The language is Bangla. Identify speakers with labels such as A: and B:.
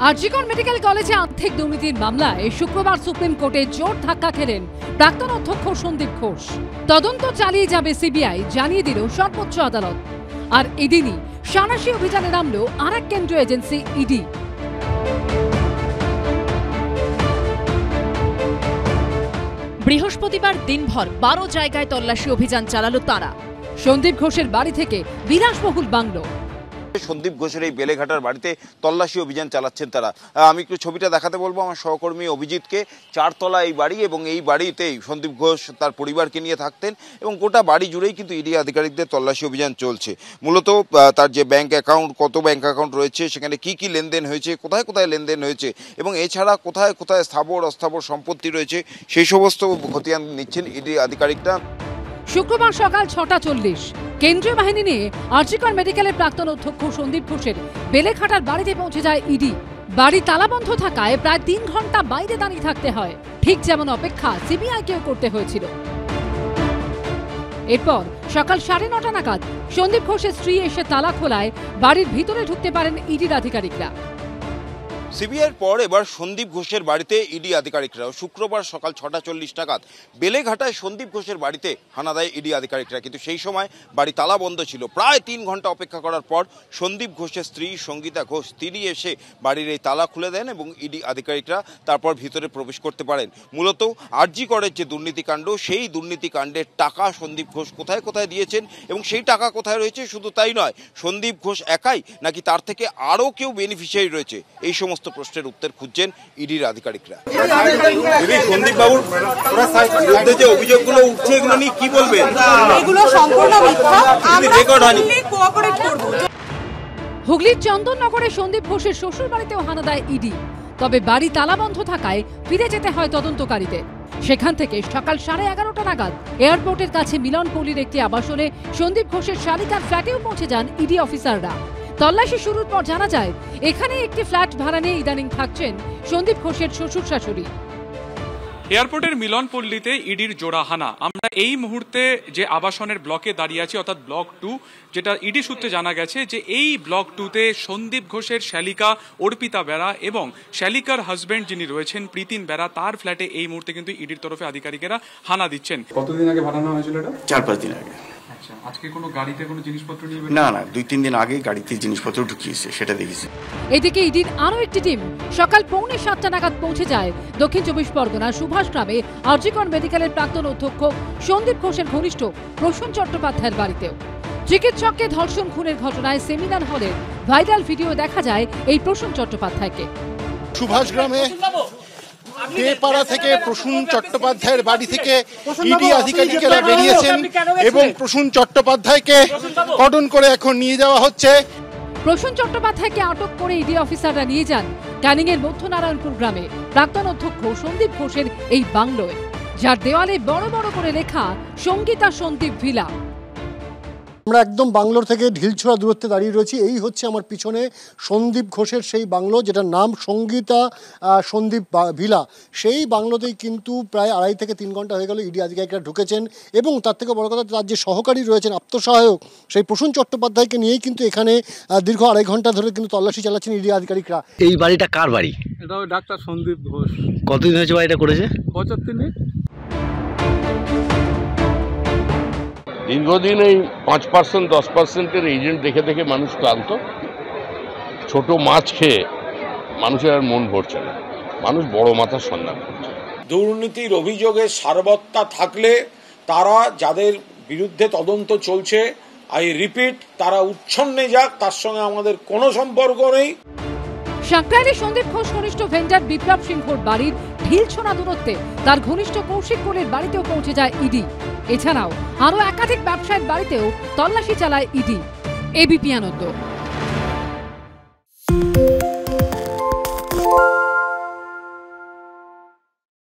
A: আরজিকর মেডিকেল কলেজে আর্থিক দুর্নীতির মামলায় শুক্রবার সুপ্রিম কোর্টে জোর ধাক্কা খেলেন প্রাক্তন অধ্যক্ষ সন্দীপ ঘোষ। তদন্ত চালিয়ে যাবে সিবিআই জানিয়ে দিল সর্বোচ্চ আদালত। আর এদিনই সাঁড়াশি অভিযানে নামল আরেক কেন্দ্রীয় এজেন্সি ইডি। বৃহস্পতিবার দিনভর 12 জায়গায় তল্লাশি অভিযান চালালো তারা। সন্দীপ ঘোষের বাড়ি থেকে বিলাসবহুল বাংলো,
B: সন্দীপ ঘোষের এই বেলেঘাটার বাড়িতে তল্লাশি অভিযান চালাচ্ছেন তারা। আমি একটু ছবিটা দেখাতে বলবো আমার সহকর্মী অভিজিৎকে। 4 তলা এই বাড়ি এবং এই বাড়িতেই সন্দীপ ঘোষ তার পরিবারকে নিয়ে থাকতেন এবং গোটা বাড়ি জুড়েই কিন্তু ইডি আধিকারিকদের তল্লাশি অভিযান চলছে। মূলত তার যে ব্যাংক অ্যাকাউন্ট, কত ব্যাংক অ্যাকাউন্ট রয়েছে, সেখানে কি কি লেনদেন হয়েছে, কোথায় কোথায় লেনদেন হয়েছে এবং এছাড়া কোথায় কোথায় স্থাবর অস্থাবর সম্পত্তি রয়েছে, সেই সমস্ত খতিয়ান নিচ্ছেন ইডি আধিকারিকরা।
A: শুক্রবার সকাল 6:40 কেন্দ্রীয় বাহিনী নিয়ে আরজিকর মেডিকেলের প্রাক্তন অধ্যক্ষ সন্দীপ ঘোষের বেলেঘাটার বাড়িতে পৌঁছে যায় ইডি। বাড়ি তালাবন্ধ থাকায় প্রায় 3 ঘন্টা বাইরে দাঁড়িয়ে থাকতে হয়, ঠিক যেমন অপেক্ষা সিবিআইকেও করতে হয়েছিল। এরপর সকাল 9:30 নাগাদ সন্দীপ ঘোষের স্ত্রী এসে তালা খোলায় বাড়ির ভিতরে ঢুকতে পারেন ইডির আধিকারিকরা।
B: সিবিআইয়ের পর এবার সন্দীপ ঘোষের বাড়িতে ইডি আধিকারিকরাও শুক্রবার সকাল 6:40 নাগাদ বেলেঘাটায় সন্দীপ ঘোষের বাড়িতে হানা দেয় ইডি আধিকারিকরা। কিন্তু সেই সময় বাড়ি তালা বন্ধ ছিল। প্রায় 3 ঘন্টা অপেক্ষা করার পর সন্দীপ ঘোষের স্ত্রী সঙ্গীতা ঘোষ তিনি এসে বাড়ির এই তালা খুলে দেন এবং ইডি আধিকারিকরা তারপর ভিতরে প্রবেশ করতে পারেন। মূলত আরজিকরের যে দুর্নীতিকাণ্ড, সেই দুর্নীতিকাণ্ডের টাকা সন্দীপ ঘোষ কোথায় কোথায় দিয়েছেন এবং সেই টাকা কোথায় রয়েছে, শুধু তাই নয় সন্দীপ ঘোষ একাই নাকি তার থেকে আরও কেউ বেনিফিশিয়ারি রয়েছে, এই সমস্ত প্রশ্নের উত্তর খুঁজছেন ইডির আধিকারিকরা। সন্দীপ বাবুর বিরুদ্ধে যে অভিযোগগুলো উঠছে এগুলো নিয়ে কি বলবেন?
C: এগুলো সম্পূর্ণ মিথ্যা, আমরা ফুললি কোঅপারেট করব।
A: হুগলির চন্দননগরে সন্দীপ ঘোষের শ্বশুর বাড়িতেও হানা দেয় ইডি। তবে বাড়ি তালাবন্ধ থাকায় ফিরে যেতে হয় তদন্তকারীদের। সেখান থেকে সকাল 11:30 নাগাদ এয়ারপোর্টের কাছে মিলনপল্লীর একটি আবাসনে সন্দীপ ঘোষের শালিকার ফ্ল্যাটেও পৌঁছে যান ইডি অফিসাররা। তল্লাশি শুরুর পর জানা যায় এখানে একটি ফ্ল্যাট ভাড়া নিয়ে ইদানিং থাকছেন সন্দীপ ঘোষের শ্বশুর শাশুড়ি।
D: এয়ারপোর্টের মিলনপল্লীতে ইডির জোড়া হানা। আমরা এই মুহূর্তে যে আবাসনের ব্লকে দাঁড়িয়ে আছি, অর্থাৎ ব্লক 2, যেটা ইডি সূত্রে জানা গেছে যে এই ব্লক 2তে সন্দীপ ঘোষের শ্যালিকা অর্পিতা বেরা এবং শ্যালিকার হাজবেন্ড যিনি রয়েছেন প্রীতিন বেরা, তার ফ্ল্যাটে এই মুহূর্তে কিন্তু ইডির তরফে আধিকারিকেরা হানা দিচ্ছেন।
E: কতদিন আগে ভাড়ানো হয়েছিল এটা? 4-5 দিন আগে।
D: আচ্ছা, আজকে কোনো গাড়িতে কোনো জিনিসপত্র নিয়ে?
E: না, 2-3 দিন আগে গাড়িতে জিনিসপত্র ঢুকিয়েছে, সেটা দেখেছি।
A: এদিকে ইডির আরও একটি টিম সকাল 6:45 নাগাদ পৌঁছে যায় দক্ষিণ 24 পরগনার সুভাষ গ্রামে আরজিকর মেডিকেলের প্রাক্তন অধ্যক্ষ সন্দীপ ঘোষের ঘনিষ্ঠ প্রসূন চট্টোপাধ্যায়ের বাড়িতেও। চিকিৎসককে ধর্ষণ খুনের ঘটনায় সেমিনার হলে ভাইরাল ভিডিও দেখা যায় এই প্রসূন চট্টোপাধ্যায়কে।
F: সুভাষ গ্রামে পাড়া থেকে প্রসূন চট্টোপাধ্যায়ের বাড়ি থেকে ইডি আধিকারিকেরা বেরিয়েছেন এবং প্রসূন চট্টোপাধ্যায়কে কর্ডন করে এখন নিয়ে যাওয়া হচ্ছে।
A: প্রসূন চট্টোপাধ্যায়কে আটক করে ইডি অফিসাররা নিয়ে যান ক্যানিংয়ের মধ্যনারায়ণপুর গ্রামে প্রাক্তন অধ্যক্ষ সন্দীপ ঘোষের এই বাংলোয়, যার দেওয়ালে বড় বড় করে লেখা সঙ্গীতা সন্দীপ ভিলা।
G: আমরা একদম বাংলোর থেকে ঢিলছোড়া দূরত্বে দাঁড়িয়ে রয়েছি। এই হচ্ছে আমার পিছনে সন্দীপ ঘোষের সেই বাংলো, যেটার নাম সঙ্গীতা সন্দীপ ভিলা। সেই বাংলোতেই কিন্তু প্রায় 2.5 থেকে 3 ঘন্টা হয়ে গেল ইডি আধিকারিকরা ঢুকেছেন এবং তার থেকে বড় কথা তার যে সহকারী রয়েছেন, আত্মসহায়ক, সেই প্রসূন চট্টোপাধ্যায়কে নিয়েই কিন্তু এখানে দীর্ঘ 2.5 ঘন্টা ধরে কিন্তু তল্লাশি চালাচ্ছেন ইডি আধিকারিকরা।
H: এই বাড়িটা কার বাড়ি?
I: এটা ডাক্তার সন্দীপ ঘোষ।
H: কতদিন হয়েছে বাড়িটা করেছে?
I: 75 দিন।
J: দীর্ঘদিন এই 5% 10%-এর এজেন্ট দেখে দেখে মানুষ ক্লান্ত। ছোট মাছ খেয়ে মানুষের আর মন ভরছে না, মানুষ বড় মাথার সন্ধান করছে।
K: দুর্নীতির অভিযোগে সারবত্তা থাকলে তারা যাদের বিরুদ্ধে তদন্ত চলছে, আই রিপিট, তারা উচ্ছন্নে যাক, তার সঙ্গে আমাদের কোনো সম্পর্ক নেই।
A: সাঁকরাইলে সন্দীপ ঘোষ ঘনিষ্ঠ ভেন্ডার বিপ্লব সিংহর বাড়ির ঢিলছোড়া দূরত্বে তার ঘনিষ্ঠ কৌশিক কোলের বাড়িতেও পৌঁছে যায় ইডি। এছাড়াও আরও একাধিক ব্যবসায়ীর বাড়িতেও তল্লাশি চালায় ইডি। এবিপি আনন্দ।